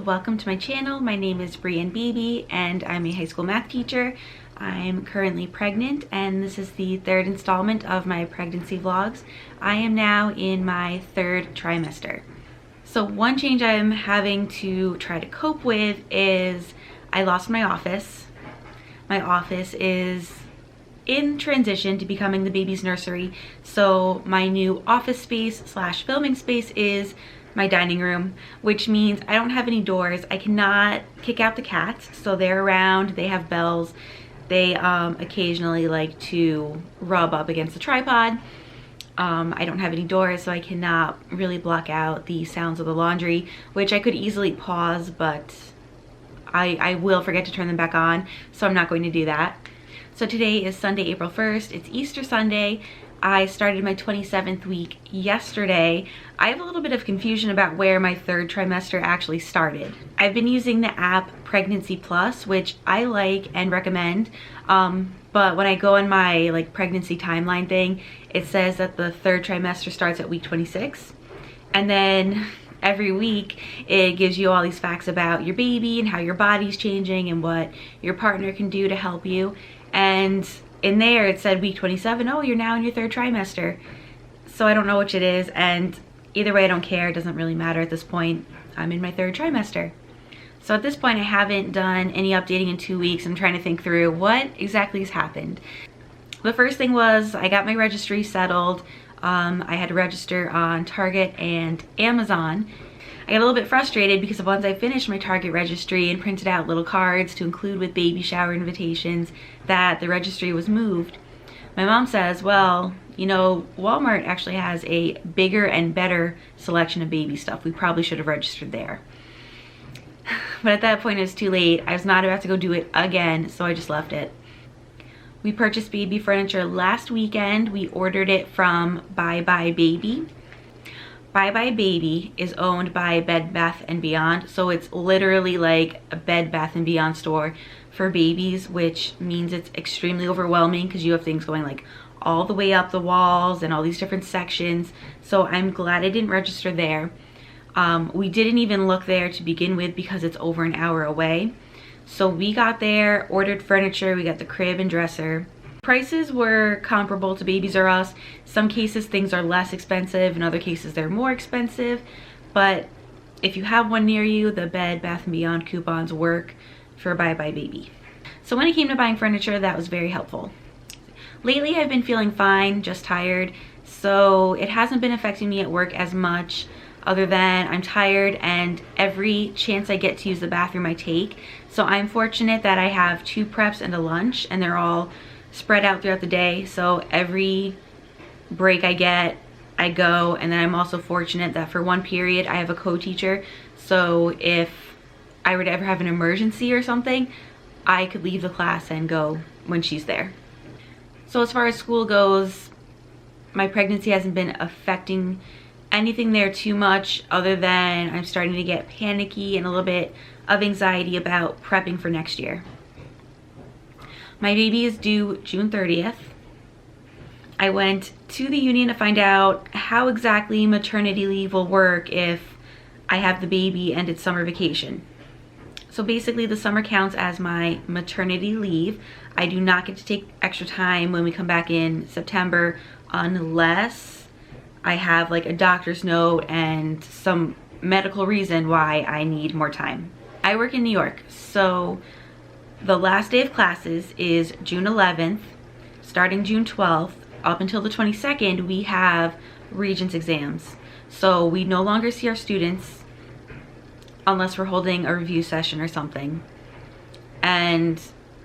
welcome to my channel. My name is Brianne Beebe and I'm a high school math teacher. I'm currently pregnant and this is the third installment of my pregnancy vlogs. I am now in my third trimester. So one change I'm having to try to cope with is I lost my office. My office is in transition to becoming the baby's nursery. So my new office space slash filming space is my dining room, which means I don't have any doors. I cannot kick out the cats, so they're around, they have bells. They occasionally like to rub up against the tripod. I don't have any doors, so I cannot really block out the sounds of the laundry, which I could easily pause, but I will forget to turn them back on, so I'm not going to do that. So today is Sunday, April 1st. It's Easter Sunday. I started my 27th week yesterday. I have a little bit of confusion about where my third trimester actually started. I've been using the app Pregnancy Plus, which I like and recommend, but when I go on my pregnancy timeline thing, it says that the third trimester starts at week 26, and then every week it gives you all these facts about your baby and how your body's changing and what your partner can do to help you. And in there it said week 27, oh, you're now in your third trimester. So I don't know which it is, and either way I don't care, it doesn't really matter at this point. I'm in my third trimester. So at this point I haven't done any updating in 2 weeks. I'm trying to think through what exactly has happened. The first thing was I got my registry settled. I had to register on Target and Amazon. I got a little bit frustrated because once I finished my Target registry and printed out little cards to include with baby shower invitations, that the registry was moved. My mom says, well, you know, Walmart actually has a bigger and better selection of baby stuff. We probably should have registered there. But at that point it was too late. I was not about to go do it again, so I just left it. We purchased baby furniture last weekend. We ordered it from Bye Bye Baby. Bye Bye Baby is owned by Bed Bath & Beyond, so it's literally like a Bed Bath & Beyond store for babies, which means it's extremely overwhelming because you have things going like all the way up the walls and all these different sections. So I'm glad I didn't register there. We didn't even look there to begin with because it's over an hour away. So we got there, ordered furniture, we got the crib and dresser. Prices were comparable to Babies R Us. Some cases things are less expensive, in other cases they're more expensive, but if you have one near you, the Bed Bath & Beyond coupons work for Bye Bye Baby. So when it came to buying furniture, that was very helpful. Lately I've been feeling fine, just tired, so it hasn't been affecting me at work as much, other than I'm tired and every chance I get to use the bathroom I take. So I'm fortunate that I have 2 preps and a lunch, and they're all spread out throughout the day, so every break I get I go. And then I'm also fortunate that for one period I have a co-teacher, so if I were to ever have an emergency or something, I could leave the class and go when she's there. So as far as school goes, my pregnancy hasn't been affecting anything there too much, other than I'm starting to get panicky and a little bit of anxiety about prepping for next year. My baby is due June 30th. I went to the union to find out how exactly maternity leave will work if I have the baby and it's summer vacation. So basically the summer counts as my maternity leave. I do not get to take extra time when we come back in September unless I have like a doctor's note and some medical reason why I need more time. I work in New York, so the last day of classes is June 11th. Starting June 12th up until the 22nd, we have Regents exams. So we no longer see our students unless we're holding a review session or something. And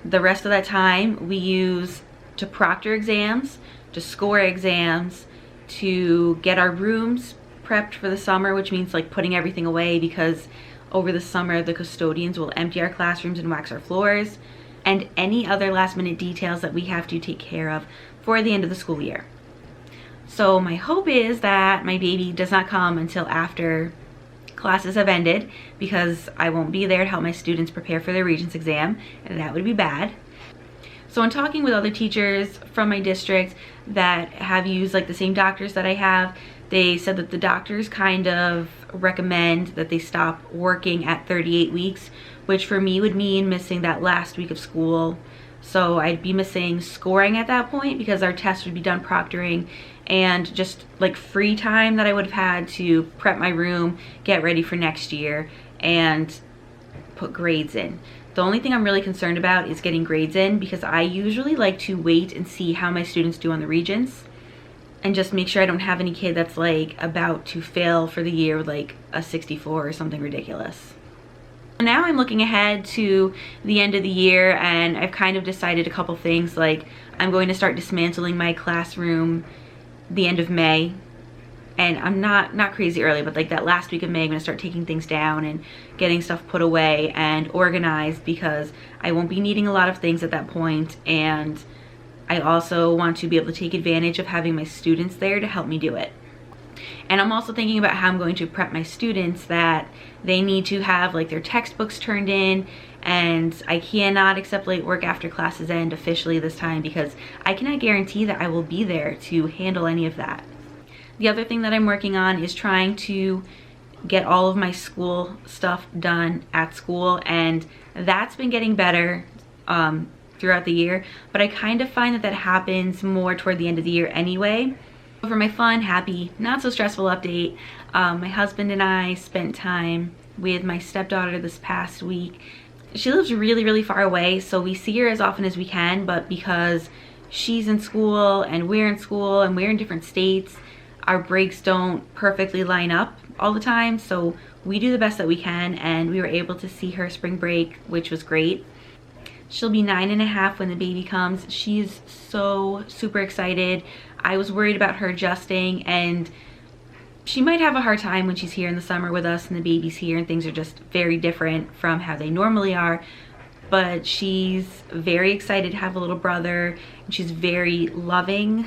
the rest of that time we use to proctor exams, to score exams, to get our rooms prepped for the summer, which means like putting everything away because over the summer the custodians will empty our classrooms and wax our floors, and any other last minute details that we have to take care of for the end of the school year. So my hope is that my baby does not come until after classes have ended, because I won't be there to help my students prepare for their Regents exam, and that would be bad. So in talking with other teachers from my district that have used like the same doctors that I have, They said that the doctors kind of recommend that they stop working at 38 weeks, which for me would mean missing that last week of school. So I'd be missing scoring at that point because our test would be done proctoring, and just like free time that I would have had to prep my room, get ready for next year, and put grades in. The only thing I'm really concerned about is getting grades in, because I usually like to wait and see how my students do on the Regents and just make sure I don't have any kid that's like about to fail for the year with like a 64 or something ridiculous. Now I'm looking ahead to the end of the year, and I've kind of decided a couple things. Like, I'm going to start dismantling my classroom the end of May, and I'm not crazy early, but like that last week of May I'm gonna start taking things down and getting stuff put away and organized, because I won't be needing a lot of things at that point, and I also want to be able to take advantage of having my students there to help me do it. And I'm also thinking about how I'm going to prep my students, that they need to have like their textbooks turned in, and I cannot accept late work after classes end officially this time, because I cannot guarantee that I will be there to handle any of that. The other thing that I'm working on is trying to get all of my school stuff done at school, and that's been getting better throughout the year, but I kind of find that that happens more toward the end of the year anyway. For my fun, happy, not so stressful update, my husband and I spent time with my stepdaughter this past week. She lives really far away, so we see her as often as we can, but because she's in school and we're in different states, our breaks don't perfectly line up all the time, so we do the best that we can, and we were able to see her spring break, which was great. She'll be 9.5 when the baby comes. She's so super excited. I was worried about her adjusting, and she might have a hard time when she's here in the summer with us and the baby's here and things are just very different from how they normally are. But she's very excited to have a little brother, and she's very loving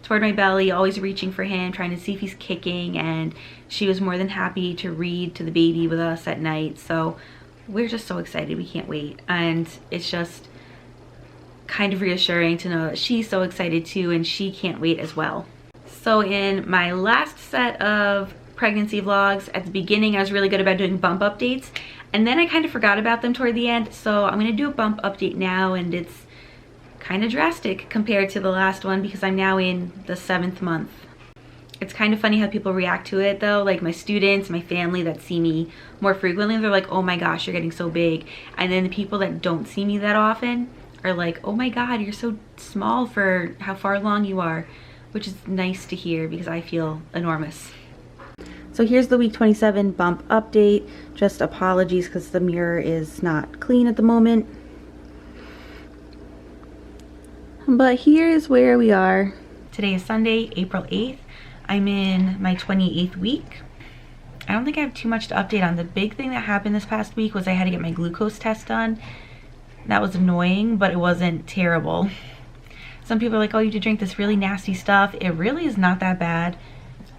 toward my belly, always reaching for him, trying to see if he's kicking, and she was more than happy to read to the baby with us at night. So we're just so excited, we can't wait. And it's just kind of reassuring to know that she's so excited too, and she can't wait as well. So in my last set of pregnancy vlogs, at the beginning I was really good about doing bump updates, and then I kind of forgot about them toward the end. So I'm gonna do a bump update now, and it's kind of drastic compared to the last one because I'm now in the 7th month. It's kind of funny how people react to it though. Like my students, my family that see me more frequently, they're like, oh my gosh, you're getting so big. And then the people that don't see me that often are like, oh my god, you're so small for how far along you are, which is nice to hear because I feel enormous. So here's the week 27 bump update. Just apologies because the mirror is not clean at the moment. But here is where we are. Today is Sunday, April 8th. I'm in my 28th week. I don't think I have too much to update on. The big thing that happened this past week was I had to get my glucose test done. That was annoying, but it wasn't terrible. Some people are like, oh, you have to drink this really nasty stuff. It really is not that bad,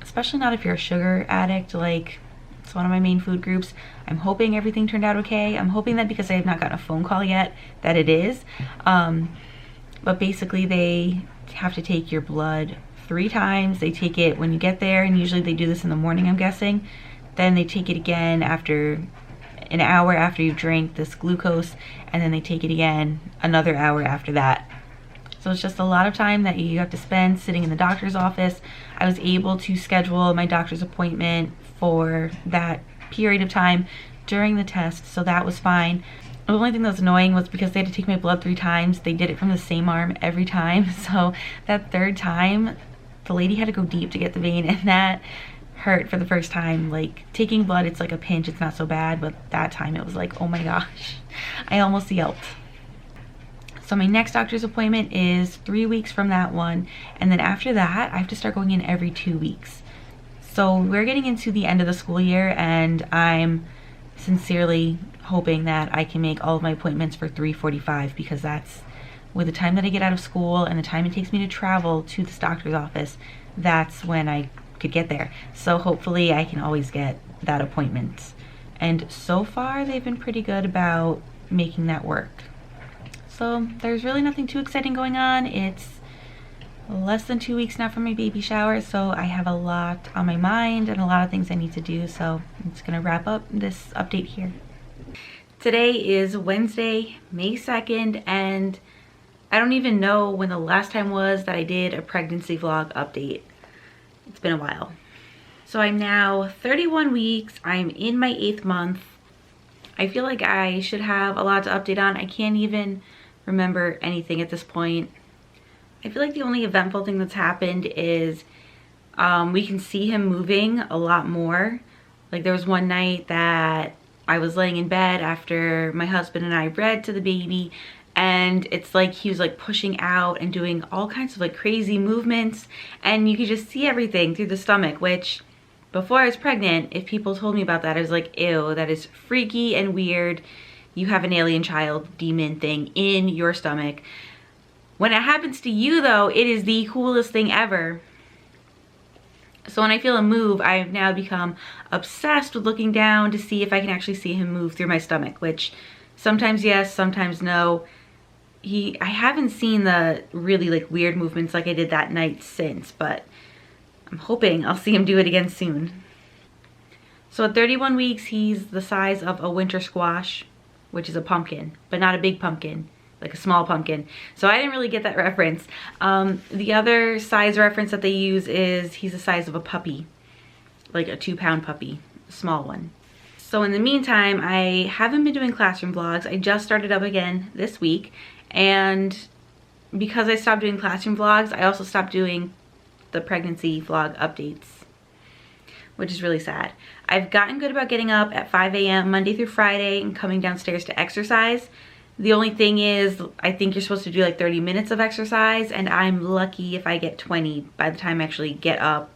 especially not if you're a sugar addict. Like, it's one of my main food groups. I'm hoping everything turned out okay. I'm hoping that because I have not gotten a phone call yet that it is. But basically they have to take your blood 3 times. They take it when you get there, and usually they do this in the morning, I'm guessing. Then they take it again after an hour after you drink this glucose, and then they take it again another hour after that. So it's just a lot of time that you have to spend sitting in the doctor's office. I was able to schedule my doctor's appointment for that period of time during the test, so that was fine. The only thing that was annoying was because they had to take my blood 3 times, they did it from the same arm every time. So that 3rd time, the lady had to go deep to get the vein, and that hurt for the first time. Like, taking blood, it's like a pinch, it's not so bad, but that time it was like, oh my gosh, I almost yelped. So my next doctor's appointment is 3 weeks from that one, and then after that I have to start going in every 2 weeks. So we're getting into the end of the school year, and I'm sincerely hoping that I can make all of my appointments for 3:45, because that's with the time that I get out of school and the time it takes me to travel to this doctor's office, that's when I could get there. So hopefully I can always get that appointment. And so far they've been pretty good about making that work. So there's really nothing too exciting going on. It's less than 2 weeks now from my baby shower, so I have a lot on my mind and a lot of things I need to do, so I'm just gonna wrap up this update here. Today is Wednesday, May 2nd, and I don't even know when the last time was that I did a pregnancy vlog update. It's been a while. So I'm now 31 weeks, I'm in my 8th month. I feel like I should have a lot to update on. I can't even remember anything at this point. I feel like the only eventful thing that's happened is we can see him moving a lot more. Like there was one night that I was laying in bed after my husband and I read to the baby, and it's like he was like pushing out and doing all kinds of like crazy movements, and you could just see everything through the stomach, which before I was pregnant, if people told me about that, I was like, ew, that is freaky and weird. You have an alien child demon thing in your stomach. When it happens to you though, it is the coolest thing ever. So when I feel a move, I've now become obsessed with looking down to see if I can actually see him move through my stomach, which sometimes yes, sometimes no. I haven't seen the really like weird movements like I did that night since, but I'm hoping I'll see him do it again soon. So at 31 weeks, he's the size of a winter squash, which is a pumpkin, but not a big pumpkin, like a small pumpkin. So I didn't really get that reference. The other size reference that they use is he's the size of a puppy, like a 2-pound puppy, a small one. So in the meantime, I haven't been doing classroom vlogs. I just started up again this week. And because I stopped doing classroom vlogs, I also stopped doing the pregnancy vlog updates, which is really sad. I've gotten good about getting up at 5 a.m. Monday through Friday and coming downstairs to exercise. The only thing is, I think you're supposed to do like 30 minutes of exercise, and I'm lucky if I get 20 by the time I actually get up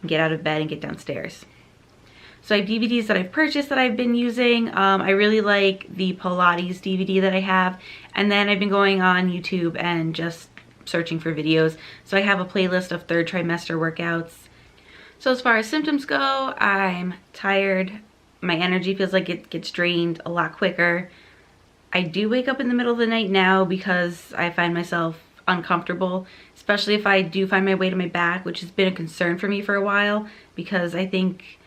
and get out of bed and get downstairs. So I have DVDs that I've purchased that I've been using. I really like the Pilates DVD that I have, and then I've been going on YouTube and just searching for videos. So I have a playlist of 3rd trimester workouts. So as far as symptoms go, I'm tired. My energy feels like it gets drained a lot quicker. I do wake up in the middle of the night now because I find myself uncomfortable, especially if I do find my way to my back, which has been a concern for me for a while, because I think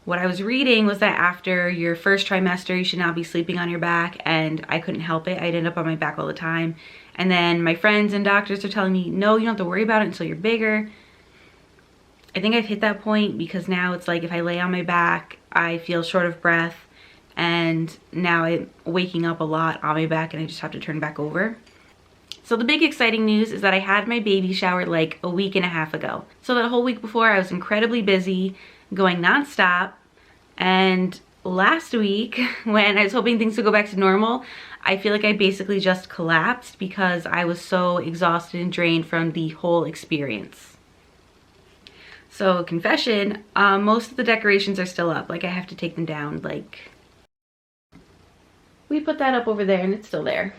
what I was reading was that after your 1st trimester, you should not be sleeping on your back, and I couldn't help it. I'd end up on my back all the time. And then my friends and doctors are telling me, no, you don't have to worry about it until you're bigger. I think I've hit that point because now it's like if I lay on my back, I feel short of breath. And now I'm waking up a lot on my back and I just have to turn back over. So the big exciting news is that I had my baby shower like a week and a half ago. So that whole week before I was incredibly busy, going nonstop. And last week, when I was hoping things would go back to normal, I feel like I basically just collapsed because I was so exhausted and drained from the whole experience. So confession, most of the decorations are still up. Like I have to take them down, like we put that up over there and it's still there.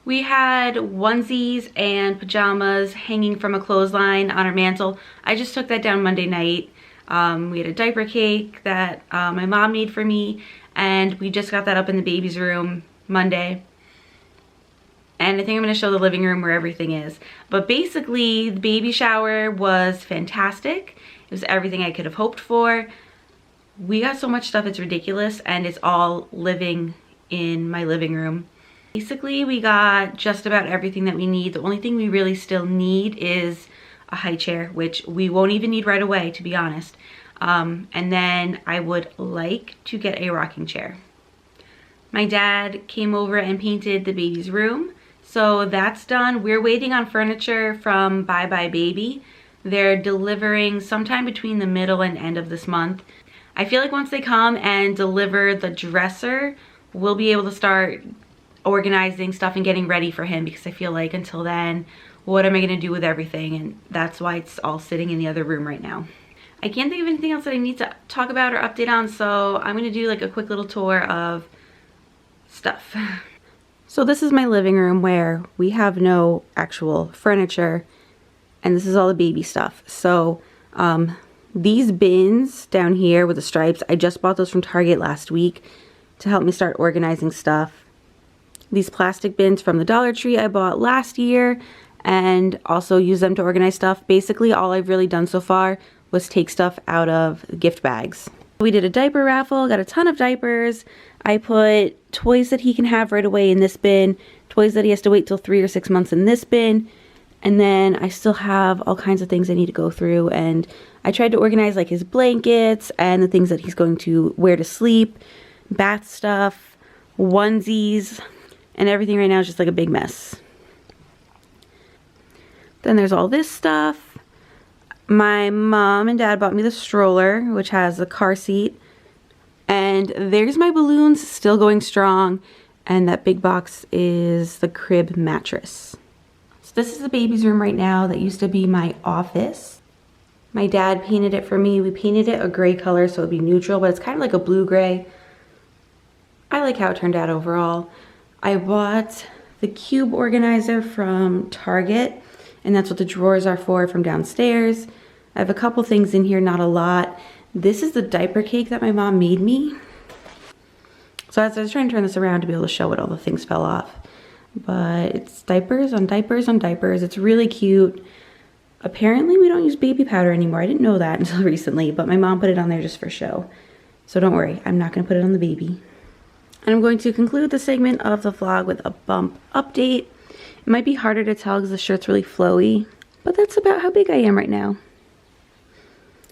We had onesies and pajamas hanging from a clothesline on our mantle. I just took that down Monday night. We had a diaper cake that my mom made for me, and we just got that up in the baby's room Monday. And I think I'm going to show the living room where everything is. But basically, the baby shower was fantastic. It was everything I could have hoped for. We got so much stuff, it's ridiculous, and it's all living in my living room. Basically, we got just about everything that we need. The only thing we really still need is a high chair, which we won't even need right away, to be honest. And then I would like to get a rocking chair. My dad came over and painted the baby's room, so that's done. We're waiting on furniture from Bye Bye Baby. They're delivering sometime between the middle and end of this month. I feel like once they come and deliver the dresser, we'll be able to start organizing stuff and getting ready for him, because I feel like until then, what am I gonna do with everything? And that's why it's all sitting in the other room right now. I can't think of anything else that I need to talk about or update on, so I'm gonna do like a quick little tour of stuff. So this is my living room where we have no actual furniture, and this is all the baby stuff. So these bins down here with the stripes, I just bought those from Target last week to help me start organizing stuff. These plastic bins from the Dollar Tree I bought last year, and also use them to organize stuff. Basically, all I've really done so far was take stuff out of gift bags. We did a diaper raffle, got a ton of diapers. I put toys that he can have right away in this bin, toys that he has to wait till 3 or 6 months in this bin, and then I still have all kinds of things I need to go through, and I tried to organize like his blankets and the things that he's going to wear to sleep, bath stuff, onesies, and everything right now is just like a big mess. Then there's all this stuff. My mom and dad bought me the stroller, which has a car seat. And there's my balloons still going strong. And that big box is the crib mattress. So this is the baby's room right now. That used to be my office. My dad painted it for me. We painted it a gray color so it'd be neutral, but it's kind of like a blue gray. I like how it turned out overall. I bought the cube organizer from Target, and that's what the drawers are for from downstairs. I have a couple things in here, not a lot. This is the diaper cake that my mom made me. So as I was trying to turn this around to be able to show it, all the things fell off. But it's diapers on diapers on diapers. It's really cute. Apparently we don't use baby powder anymore. I didn't know that until recently, but my mom put it on there just for show. So don't worry, I'm not gonna put it on the baby. And I'm going to conclude the segment of the vlog with a bump update. It might be harder to tell because the shirt's really flowy, but that's about how big I am right now.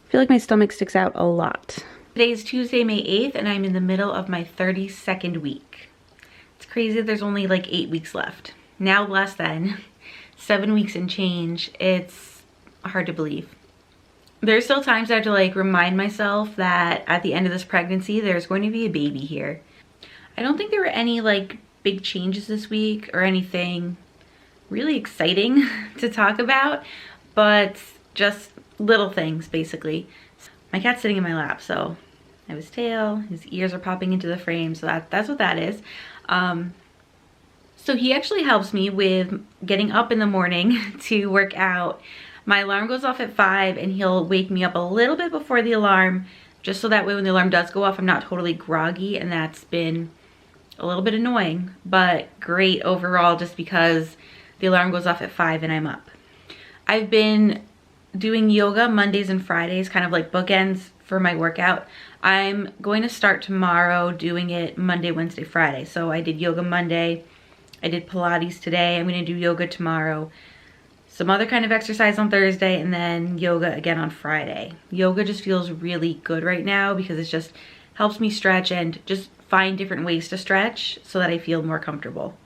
I feel like my stomach sticks out a lot. Today is Tuesday, May 8th, and I'm in the middle of my 32nd week. It's crazy that there's only like 8 weeks left. Now less than 7 weeks and change. It's hard to believe. There's still times I have to like remind myself that at the end of this pregnancy, there's going to be a baby here. I don't think there were any like big changes this week or anything really exciting to talk about, but just little things basically. My cat's sitting in my lap, so I have his tail, his ears are popping into the frame, so that's what that is. So he actually helps me with getting up in the morning to work out. My alarm goes off at 5 and he'll wake me up a little bit before the alarm, just so that way when the alarm does go off, I'm not totally groggy, and that's been a little bit annoying, but great overall just because the alarm goes off at 5 and I'm up. I've been doing yoga Mondays and Fridays, kind of like bookends for my workout. I'm going to start tomorrow doing it Monday, Wednesday, Friday. So I did yoga Monday, I did Pilates today, I'm gonna do yoga tomorrow, some other kind of exercise on Thursday, and then yoga again on Friday. Yoga just feels really good right now because it just helps me stretch and just find different ways to stretch so that I feel more comfortable.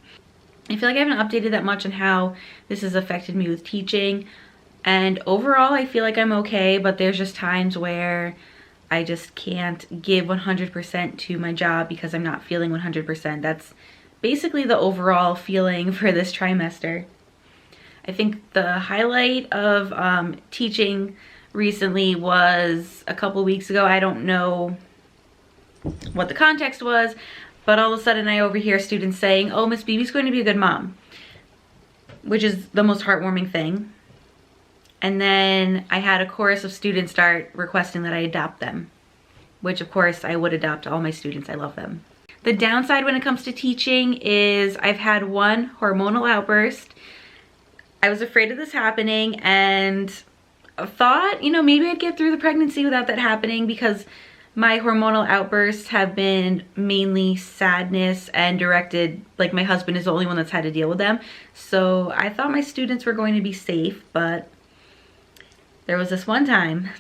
I feel like I haven't updated that much on how this has affected me with teaching. And overall, I feel like I'm okay, but there's just times where I just can't give 100% to my job because I'm not feeling 100%. That's basically the overall feeling for this trimester. I think the highlight of teaching recently was a couple weeks ago. I don't know what the context was, but all of a sudden I overhear students saying, "Oh, Miss Beebe's going to be a good mom," which is the most heartwarming thing. And then I had a chorus of students start requesting that I adopt them, which of course I would adopt all my students. I love them. The downside when it comes to teaching is I've had one hormonal outburst. I was afraid of this happening and thought, you know, maybe I'd get through the pregnancy without that happening because my hormonal outbursts have been mainly sadness and directed, like my husband is the only one that's had to deal with them. So I thought my students were going to be safe, but there was this one time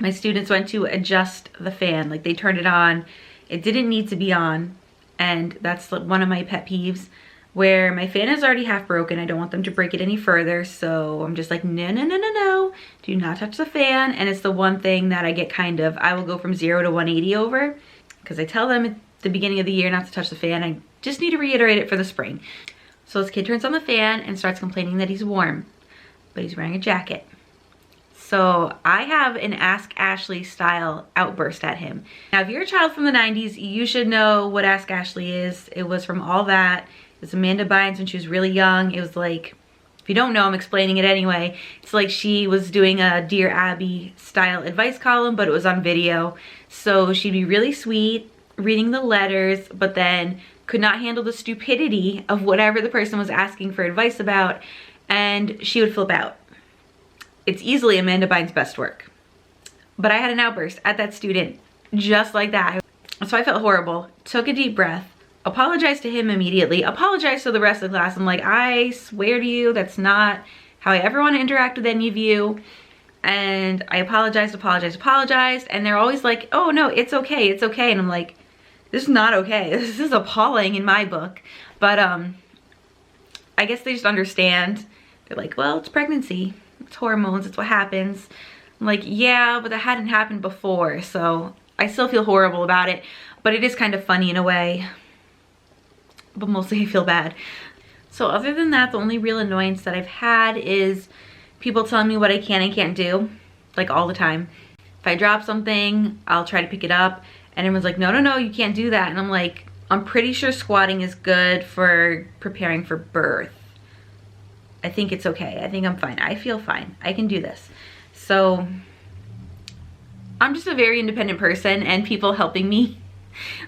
my students went to adjust the fan, like they turned it on. It didn't need to be on, and that's one of my pet peeves where my fan is already half broken. I don't want them to break it any further, so I'm just like, no, no, no, no, no, do not touch the fan. And it's the one thing that I get kind of, I will go from 0 to 180 over, because I tell them at the beginning of the year not to touch the fan. I just need to reiterate it for the spring. So this kid turns on the fan and starts complaining that he's warm, but he's wearing a jacket. So I have an Ask Ashley style outburst at him. Now, if you're a child from the 90s, you should know what Ask Ashley is. It was from All That. It was Amanda Bynes when she was really young. It was like, if you don't know, I'm explaining it anyway. It's like she was doing a Dear Abby style advice column, but it was on video. So she'd be really sweet, reading the letters, but then could not handle the stupidity of whatever the person was asking for advice about, and she would flip out. It's easily Amanda Bynes' best work. But I had an outburst at that student just like that. So I felt horrible, took a deep breath, apologized to him immediately, apologized to the rest of the class. I'm like, I swear to you, that's not how I ever want to interact with any of you. And I apologized, and they're always like, oh no, it's okay, it's okay. And I'm like, this is not okay. This is appalling in my book. But I guess they just understand. They're like, well, it's pregnancy, it's hormones, it's what happens. I'm like, yeah, but that hadn't happened before, so I still feel horrible about it, but it is kind of funny in a way. But mostly I feel bad. So other than that, the only real annoyance that I've had is people telling me what I can and can't do, like all the time. If I drop something, I'll try to pick it up, and everyone's like, no, no, no, you can't do that. And I'm like, I'm pretty sure squatting is good for preparing for birth. I think it's okay. I think I'm fine. I feel fine. I can do this. So I'm just a very independent person, and people helping me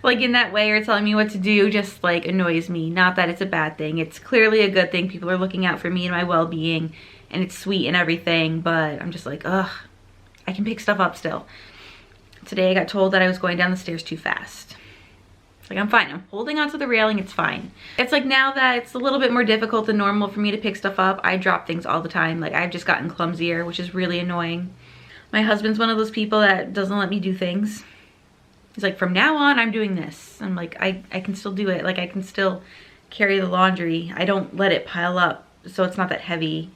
like in that way or telling me what to do just like annoys me. Not that it's a bad thing. It's clearly a good thing. People are looking out for me and my well-being, and it's sweet and everything, but I'm just like, ugh, I can pick stuff up still. Today I got told that I was going down the stairs too fast. Like, I'm fine. I'm holding onto the railing. It's fine. It's like now that it's a little bit more difficult than normal for me to pick stuff up, I drop things all the time. Like, I've just gotten clumsier, which is really annoying. My husband's one of those people that doesn't let me do things. He's like, from now on, I'm doing this. I'm like, I can still do it. Like, I can still carry the laundry. I don't let it pile up, so it's not that heavy.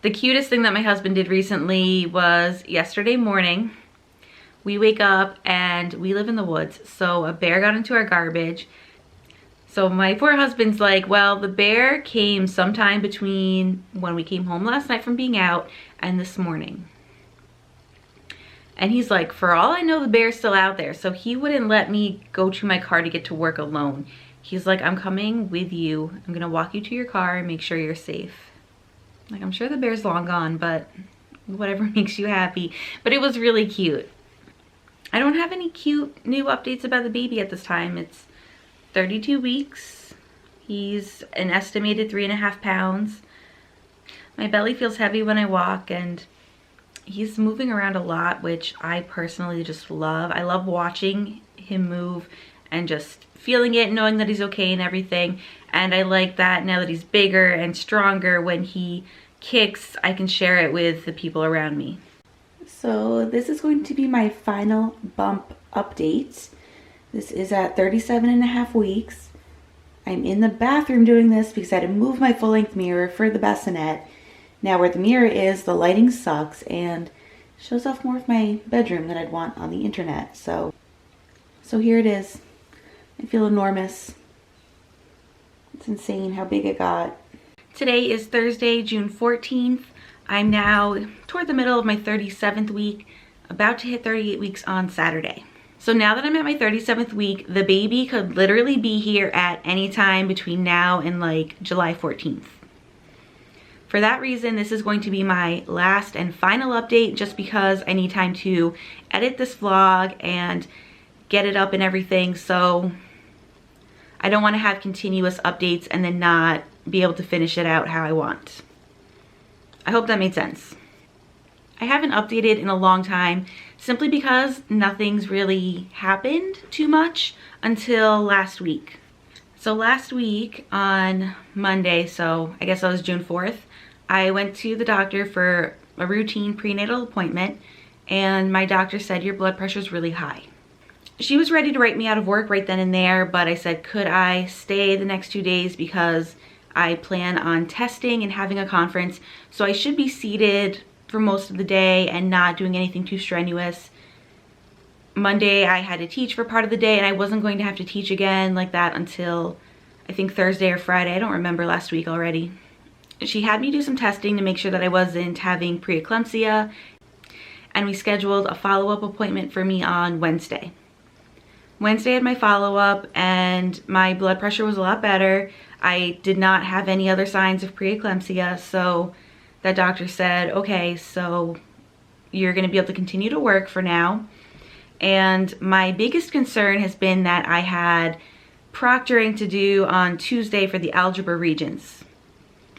The cutest thing that my husband did recently was yesterday morning. We wake up and we live in the woods, so a bear got into our garbage. So my poor husband's like, well, the bear came sometime between when we came home last night from being out and this morning. And he's like, for all I know, the bear's still out there. So he wouldn't let me go to my car to get to work alone. He's like, I'm coming with you. I'm gonna walk you to your car and make sure you're safe. Like, I'm sure the bear's long gone, but whatever makes you happy. But it was really cute. I don't have any cute new updates about the baby at this time. It's 32 weeks. He's an estimated 3.5 pounds. My belly feels heavy when I walk, and he's moving around a lot, which I personally just love. I love watching him move and just feeling it, knowing that he's okay and everything. And I like that now that he's bigger and stronger, when he kicks, I can share it with the people around me. So this is going to be my final bump update. This is at 37.5 weeks. I'm in the bathroom doing this because I had to move my full-length mirror for the bassinet. Now where the mirror is, the lighting sucks and shows off more of my bedroom than I'd want on the internet. So here it is. I feel enormous. It's insane how big it got. Today is Thursday, June 14th. I'm now toward the middle of my 37th week, about to hit 38 weeks on Saturday. So now that I'm at my 37th week, the baby could literally be here at any time between now and like July 14th. For that reason, this is going to be my last and final update, just because I need time to edit this vlog and get it up and everything. So I don't want to have continuous updates and then not be able to finish it out how I want. I hope that made sense. I haven't updated in a long time simply because nothing's really happened too much until last week. So last week on Monday, so I guess that was June 4th, I went to the doctor for a routine prenatal appointment, and my doctor said, your blood pressure is really high. She was ready to write me out of work right then and there, but I said, could I stay the next 2 days because I plan on testing and having a conference, so I should be seated for most of the day and not doing anything too strenuous. Monday I had to teach for part of the day, and I wasn't going to have to teach again like that until I think Thursday or Friday. I don't remember last week already. She had me do some testing to make sure that I wasn't having preeclampsia, and we scheduled a follow-up appointment for me on Wednesday. Wednesday I had my follow-up, and my blood pressure was a lot better. I did not have any other signs of preeclampsia, so that doctor said, okay, so you're gonna be able to continue to work for now. And my biggest concern has been that I had proctoring to do on Tuesday for the algebra regions.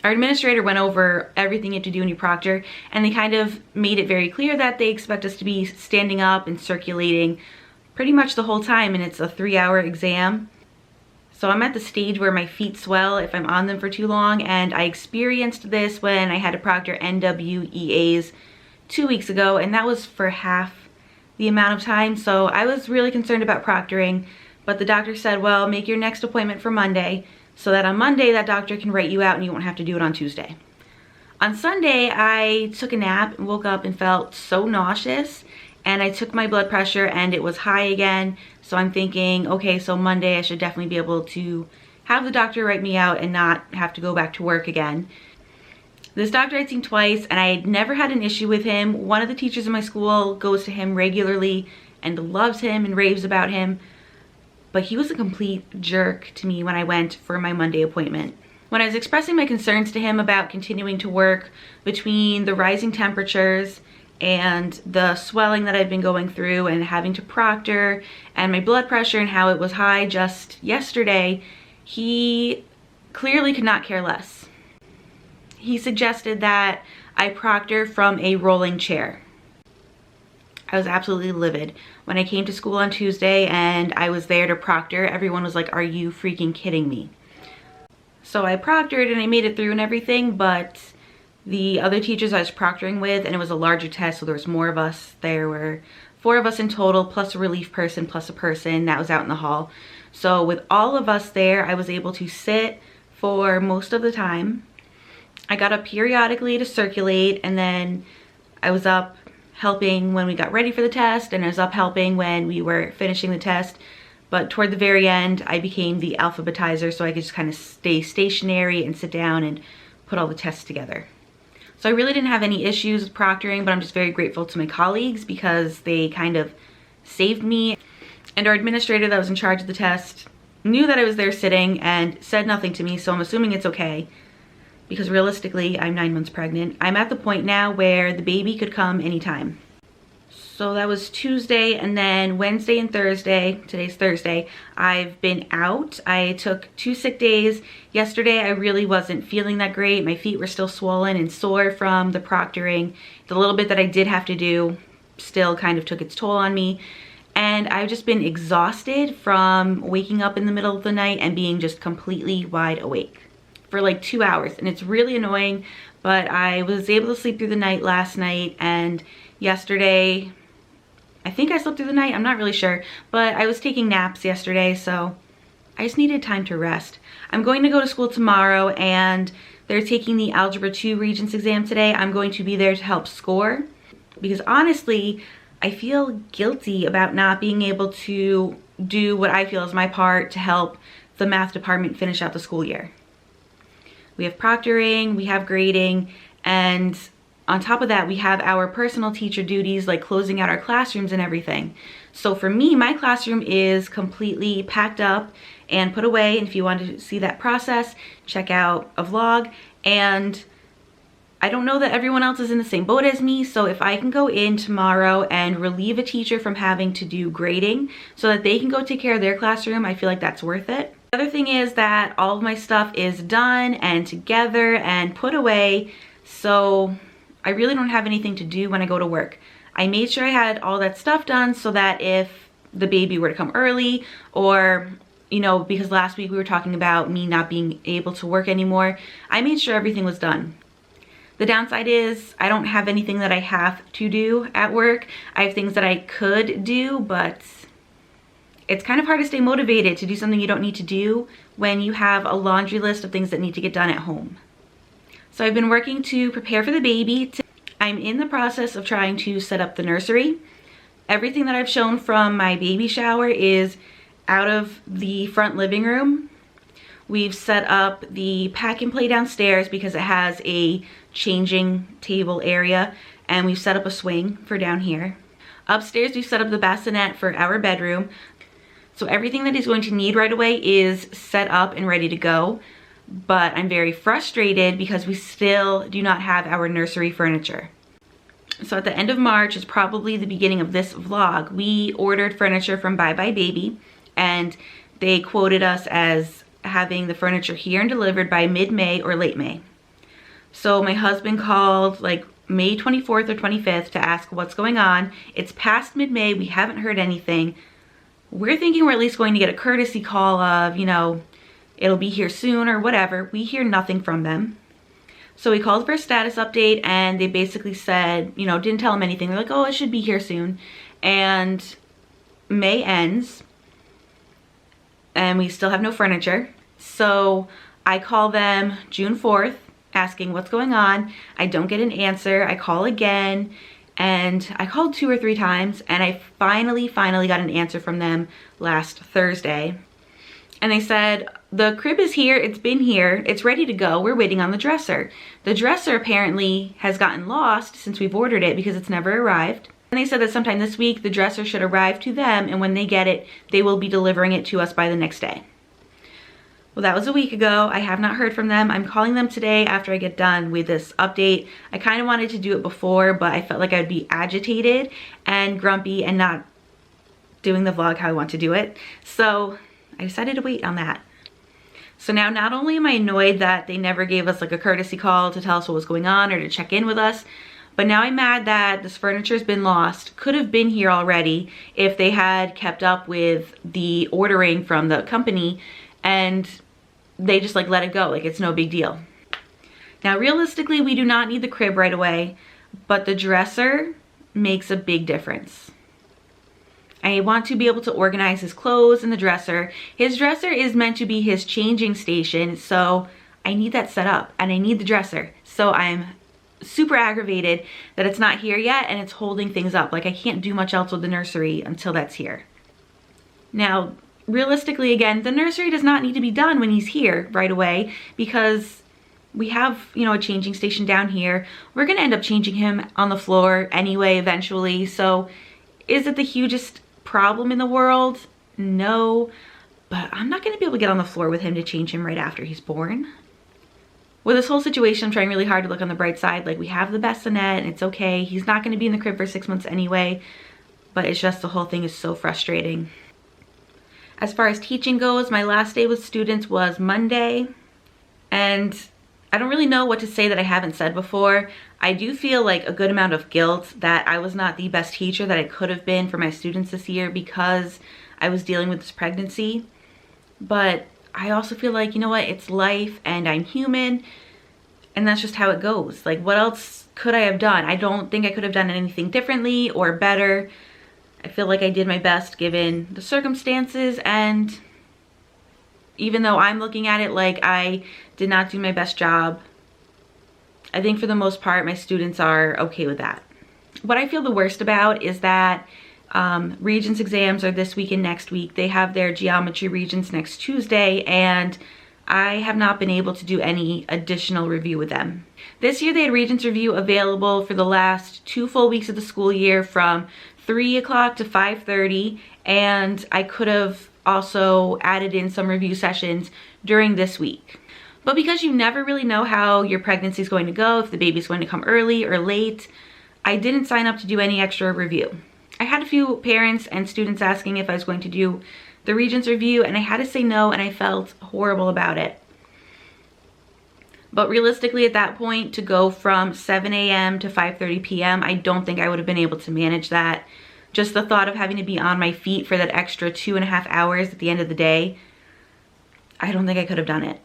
Our administrator went over everything you have to do when you proctor, and they kind of made it very clear that they expect us to be standing up and circulating pretty much the whole time, and it's a 3-hour exam. So I'm at the stage where my feet swell if I'm on them for too long, and I experienced this when I had to proctor NWEAs 2 weeks ago, and that was for half the amount of time. So I was really concerned about proctoring, but the doctor said, well, make your next appointment for Monday, so that on Monday that doctor can write you out and you won't have to do it on Tuesday. On Sunday, I took a nap and woke up and felt so nauseous, and I took my blood pressure and it was high again. So I'm thinking, okay, so Monday I should definitely be able to have the doctor write me out and not have to go back to work again. This doctor I'd seen twice, and I had never had an issue with him. One of the teachers in my school goes to him regularly and loves him and raves about him. But he was a complete jerk to me when I went for my Monday appointment. When I was expressing my concerns to him about continuing to work between the rising temperatures and the swelling that I've been going through and having to proctor and my blood pressure and how it was high just yesterday, he clearly could not care less. He suggested that I proctor from a rolling chair. I was absolutely livid. When I came to school on Tuesday and I was there to proctor, everyone was like, are you freaking kidding me? So I proctored and I made it through and everything, but the other teachers I was proctoring with, and it was a larger test, so there was more of us. There were 4 of us in total, plus a relief person, plus a person that was out in the hall. So with all of us there, I was able to sit for most of the time. I got up periodically to circulate, and then I was up helping when we got ready for the test, and I was up helping when we were finishing the test. But toward the very end, I became the alphabetizer, so I could just kind of stay stationary and sit down and put all the tests together. So I really didn't have any issues with proctoring, but I'm just very grateful to my colleagues because they kind of saved me. And our administrator that was in charge of the test knew that I was there sitting and said nothing to me, so I'm assuming it's okay. Because realistically, I'm 9 months pregnant. I'm at the point now where the baby could come anytime. So that was Tuesday, and then Wednesday and Thursday, today's Thursday, I've been out. I took 2 sick days. Yesterday, I really wasn't feeling that great. My feet were still swollen and sore from the proctoring. The little bit that I did have to do still kind of took its toll on me. And I've just been exhausted from waking up in the middle of the night and being just completely wide awake for like 2 hours, and it's really annoying, but I was able to sleep through the night last night, and yesterday, I think I slept through the night, I'm not really sure, but I was taking naps yesterday, so I just needed time to rest. I'm going to go to school tomorrow, and they're taking the Algebra 2 Regents exam today. I'm going to be there to help score, because honestly, I feel guilty about not being able to do what I feel is my part to help the math department finish out the school year. We have proctoring, we have grading, and on top of that, we have our personal teacher duties like closing out our classrooms and everything. So for me, my classroom is completely packed up and put away. And if you want to see that process, check out a vlog. And I don't know that everyone else is in the same boat as me, so if I can go in tomorrow and relieve a teacher from having to do grading so that they can go take care of their classroom, I feel like that's worth it. The other thing is that all of my stuff is done and together and put away, so I really don't have anything to do when I go to work. I made sure I had all that stuff done so that if the baby were to come early, or you know, because last week we were talking about me not being able to work anymore, I made sure everything was done. The downside is I don't have anything that I have to do at work. I have things that I could do, but it's kind of hard to stay motivated to do something you don't need to do when you have a laundry list of things that need to get done at home. So I've been working to prepare for the baby. I'm in the process of trying to set up the nursery. Everything that I've shown from my baby shower is out of the front living room. We've set up the pack and play downstairs because it has a changing table area, and we've set up a swing for down here. Upstairs, we've set up the bassinet for our bedroom. So everything that he's going to need right away is set up and ready to go. But I'm very frustrated because we still do not have our nursery furniture. So at the end of March is probably the beginning of this vlog. We ordered furniture from Bye Bye Baby, and they quoted us as having the furniture here and delivered by mid-May or late May. So my husband called like May 24th or 25th to ask what's going on. It's past mid-May, we haven't heard anything. We're thinking we're at least going to get a courtesy call of, you know, it'll be here soon or whatever. We hear nothing from them. So we called for a status update and they basically said, you know, didn't tell them anything. They're like, oh, it should be here soon. And May ends and we still have no furniture. So I call them June 4th asking what's going on. I don't get an answer. I call again and I called 2 or 3 times and I finally got an answer from them last Thursday. And they said, the crib is here, it's been here, it's ready to go, we're waiting on the dresser. The dresser apparently has gotten lost since we've ordered it because it's never arrived. And they said that sometime this week the dresser should arrive to them, and when they get it, they will be delivering it to us by the next day. Well, that was a week ago. I have not heard from them. I'm calling them today after I get done with this update. I kind of wanted to do it before, but I felt like I would be agitated and grumpy and not doing the vlog how I want to do it. So I decided to wait on that. So now not only am I annoyed that they never gave us like a courtesy call to tell us what was going on or to check in with us, but now I'm mad that this furniture's been lost. Could have been here already if they had kept up with the ordering from the company and they just like let it go, like it's no big deal. Now realistically, we do not need the crib right away, but the dresser makes a big difference. I want to be able to organize his clothes in the dresser. His dresser is meant to be his changing station, so I need that set up and I need the dresser. So I'm super aggravated that it's not here yet and it's holding things up. Like I can't do much else with the nursery until that's here. Now, realistically, again, the nursery does not need to be done when he's here right away because we have, you know, a changing station down here. We're gonna end up changing him on the floor anyway eventually. So is it the hugest problem in the world? No, but I'm not gonna be able to get on the floor with him to change him right after he's born. With this whole situation, I'm trying really hard to look on the bright side. Like we have the bassinet and it's okay. He's not gonna be in the crib for 6 months anyway, but it's just the whole thing is so frustrating. As far as teaching goes, my last day with students was Monday, and I don't really know what to say that I haven't said before. I do feel like a good amount of guilt that I was not the best teacher that I could have been for my students this year because I was dealing with this pregnancy. But I also feel like, you know what, it's life and I'm human and that's just how it goes. Like what else could I have done? I don't think I could have done anything differently or better. I feel like I did my best given the circumstances, and even though I'm looking at it like I did not do my best job, I think for the most part my students are okay with that. What I feel the worst about is that Regents exams are this week and next week. They have their geometry Regents next Tuesday and I have not been able to do any additional review with them. This year they had Regents review available for the last 2 full weeks of the school year from 3 o'clock to 5:30, and I could have also added in some review sessions during this week. But because you never really know how your pregnancy is going to go, if the baby's going to come early or late, I didn't sign up to do any extra review. I had a few parents and students asking if I was going to do the Regents review, and I had to say no, and I felt horrible about it. But realistically at that point, to go from 7 a.m. to 5:30 p.m., I don't think I would have been able to manage that. Just the thought of having to be on my feet for that extra 2.5 hours at the end of the day, I don't think I could have done it.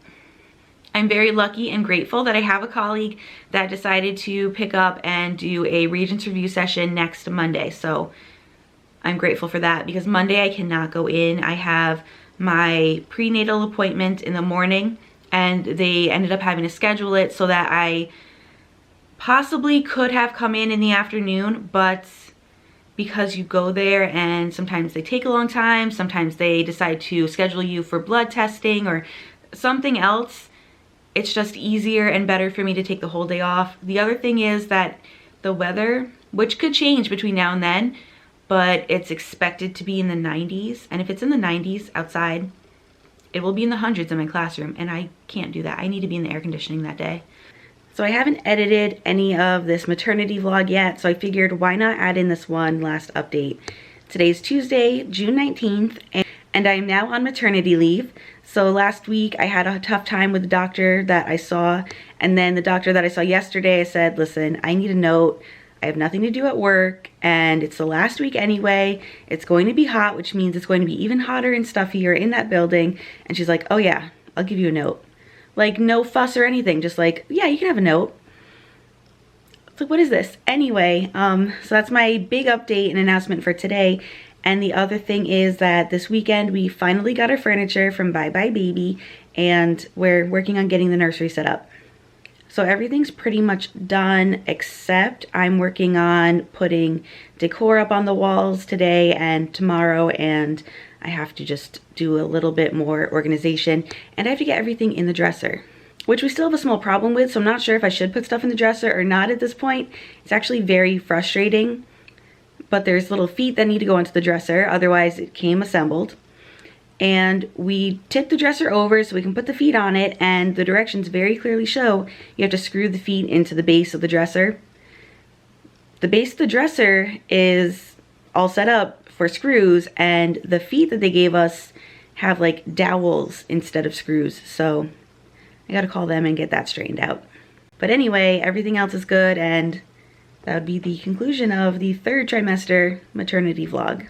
I'm very lucky and grateful that I have a colleague that decided to pick up and do a Regents review session next Monday. So I'm grateful for that because Monday I cannot go in. I have my prenatal appointment in the morning and they ended up having to schedule it so that I possibly could have come in the afternoon, but because you go there and sometimes they take a long time, sometimes they decide to schedule you for blood testing or something else, it's just easier and better for me to take the whole day off. The other thing is that the weather, which could change between now and then, but it's expected to be in the 90s, and if it's in the 90s outside, it will be in the hundreds in my classroom, and I can't do that. I need to be in the air conditioning that day. So I haven't edited any of this maternity vlog yet, so I figured why not add in this one last update. Today's Tuesday, June 19th, and I am now on maternity leave. So last week I had a tough time with the doctor that I saw, and then the doctor that I saw yesterday, I said, listen, I need a note. I have nothing to do at work, and it's the last week anyway. It's going to be hot, which means it's going to be even hotter and stuffier in that building. And she's like, oh yeah, I'll give you a note. Like, no fuss or anything, just like, yeah, you can have a note. It's like, what is this? Anyway, so that's my big update and announcement for today. And the other thing is that this weekend we finally got our furniture from Bye Bye Baby, and we're working on getting the nursery set up. So everything's pretty much done, except I'm working on putting decor up on the walls today and tomorrow, and I have to just do a little bit more organization, and I have to get everything in the dresser, which we still have a small problem with, so I'm not sure if I should put stuff in the dresser or not at this point. It's actually very frustrating, but there's little feet that need to go into the dresser, otherwise it came assembled. And we tip the dresser over so we can put the feet on it, and the directions very clearly show you have to screw the feet into the base of the dresser. The base of the dresser is all set up for screws, and the feet that they gave us have like dowels instead of screws, so I gotta call them and get that straightened out. But anyway, everything else is good, and that would be the conclusion of the third trimester maternity vlog.